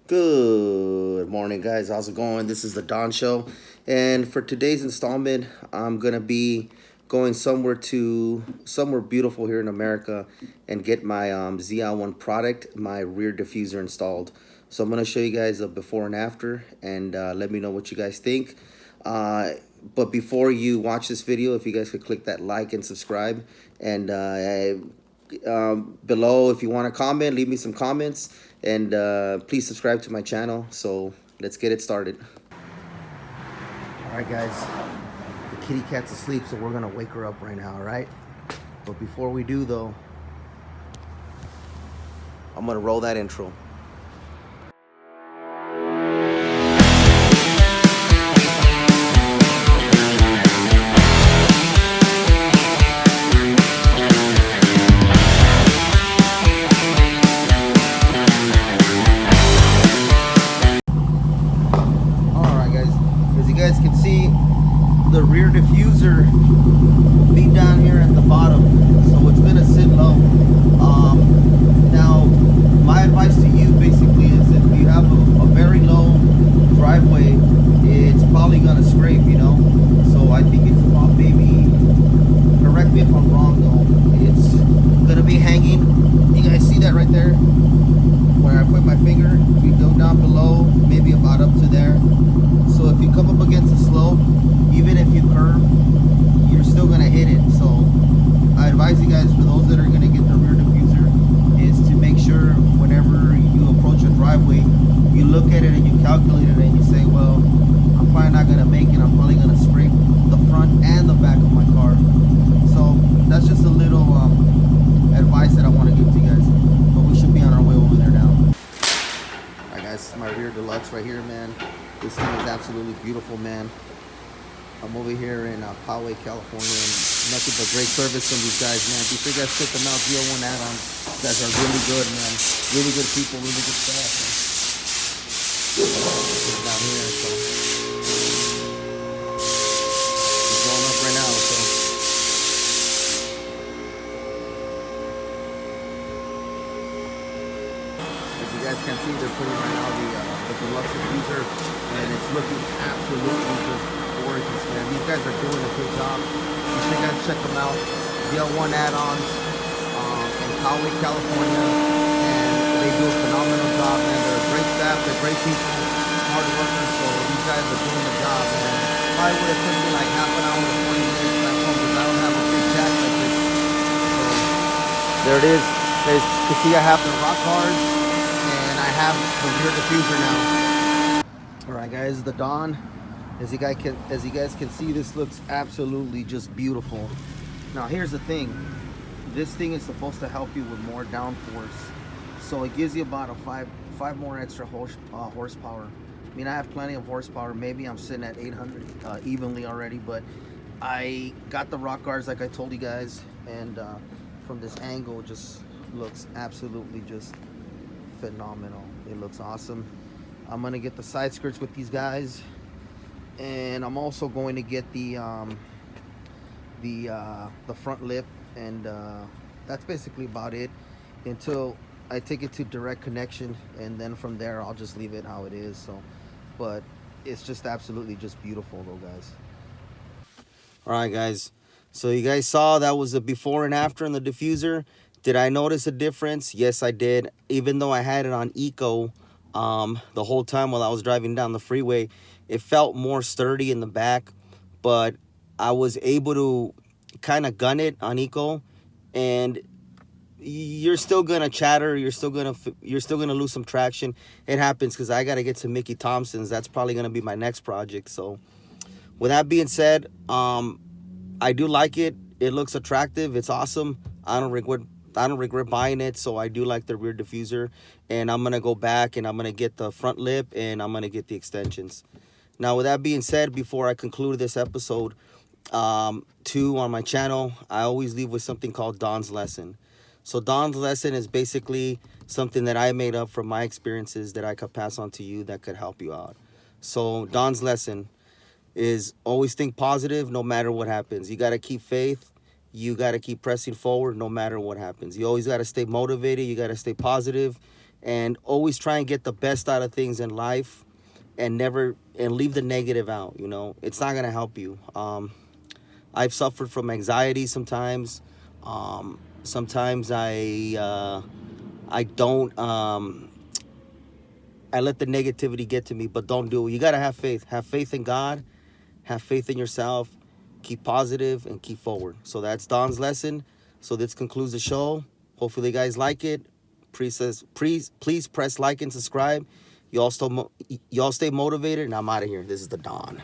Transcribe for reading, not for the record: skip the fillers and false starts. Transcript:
Good morning, guys. How's it going? This is the Don Show, and for today's installment, I'm gonna be going somewhere beautiful here in America and get my ZL1 product, my rear diffuser installed. So I'm gonna show you guys a before and after, and let me know what you guys think. But before you watch this video, if you guys could click that like and subscribe, and below, if you want to comment, leave me some comments, and please subscribe to my channel. So let's get it started. All right, guys, the kitty cat's asleep, so we're gonna wake her up right now. All right, but before we do though, I'm gonna roll that intro. You guys can see the rear diffuser be down here at the bottom, so it's gonna sit low. Now my advice to you basically is, if you have a very low driveway, it's probably gonna scrape, you know. So I think it's about, maybe, correct me if I'm wrong though, it's gonna be hanging. You guys see that right there where I put my finger? If you go down below, maybe about up to there. So if you come up against a slope, even if you curve, you're still gonna hit it. So I advise you guys, for those that are gonna get the rear diffuser, is to make sure whenever you approach a driveway, you look at it and you calculate it and you say, well, I'm probably not gonna make it. I'm probably gonna scrape the front and the back of my car. So that's just a little advice that I want to give to you guys. But we should be on our way over there now. All right, guys, this is my Rear Deluxe right here, man. This thing is absolutely beautiful, man. I'm over here in Poway, California, and nothing but great service from these guys, man. Be sure you guys check them out. ZL1 add-ons. These guys are really good, man. Really good people, really good staff. Down here, so it's going up right now, so. As you guys can see, they're putting right now the deluxe diffuser, and it's looking absolutely just gorgeous, man. These guys are doing a good job. You should guys check them out. ZL1 add-ons in Poway, California, and they do a phenomenal job, man. They're a great staff, they're great people, hard workers, so these guys are doing the job, man. Probably would have took me like half an hour to 20 minutes back home, because I don't have a big jack like this. So there it is. Guys can see I have the rock cards, and I have the rear diffuser now. All right, guys, the Dawn. As you guys can see, this looks absolutely just beautiful. Now, here's the thing. This thing is supposed to help you with more downforce, so it gives you about a five more extra horsepower. I mean, I have plenty of horsepower. Maybe I'm sitting at 800 evenly already, but I got the rock guards like I told you guys, and from this angle, it just looks absolutely just phenomenal. It looks awesome. I'm gonna get the side skirts with these guys, and I'm also going to get the front lip, and that's basically about it until I take it to direct connection, and then from there I'll just leave it how it is. So, but it's just absolutely just beautiful though, guys. All right, guys, so you guys saw that was a before and after in the diffuser. Did I notice a difference? Yes, I did. Even though I had it on eco the whole time while I was driving down the freeway, it felt more sturdy in the back, but I was able to kind of gun it on eco, and you're still gonna chatter, you're still gonna lose some traction. It happens, because I gotta get to Mickey Thompson's. That's probably gonna be my next project. So with that being said, I do like it. It looks attractive. It's awesome. I don't regret buying it. So I do like the rear diffuser, and I'm gonna go back and I'm gonna get the front lip, and I'm gonna get the extensions. Now, with that being said, before I conclude this episode 2 on my channel, I always leave with something called Don's Lesson. So Don's Lesson is basically something that I made up from my experiences that I could pass on to you that could help you out. So Don's Lesson is always think positive no matter what happens. You got to keep faith. You got to keep pressing forward no matter what happens. You always got to stay motivated. You got to stay positive. and always try and get the best out of things in life, and leave the negative out. You know, it's not gonna help you. I've suffered from anxiety sometimes. Sometimes I don't I let the negativity get to me, but don't do it. You gotta have faith. Have faith in God. Have faith in yourself. Keep positive and keep forward. So that's Don's lesson. So this concludes the show. Hopefully you guys like it. Please press like and subscribe. Y'all stay motivated, and I'm out of here. This is the Don.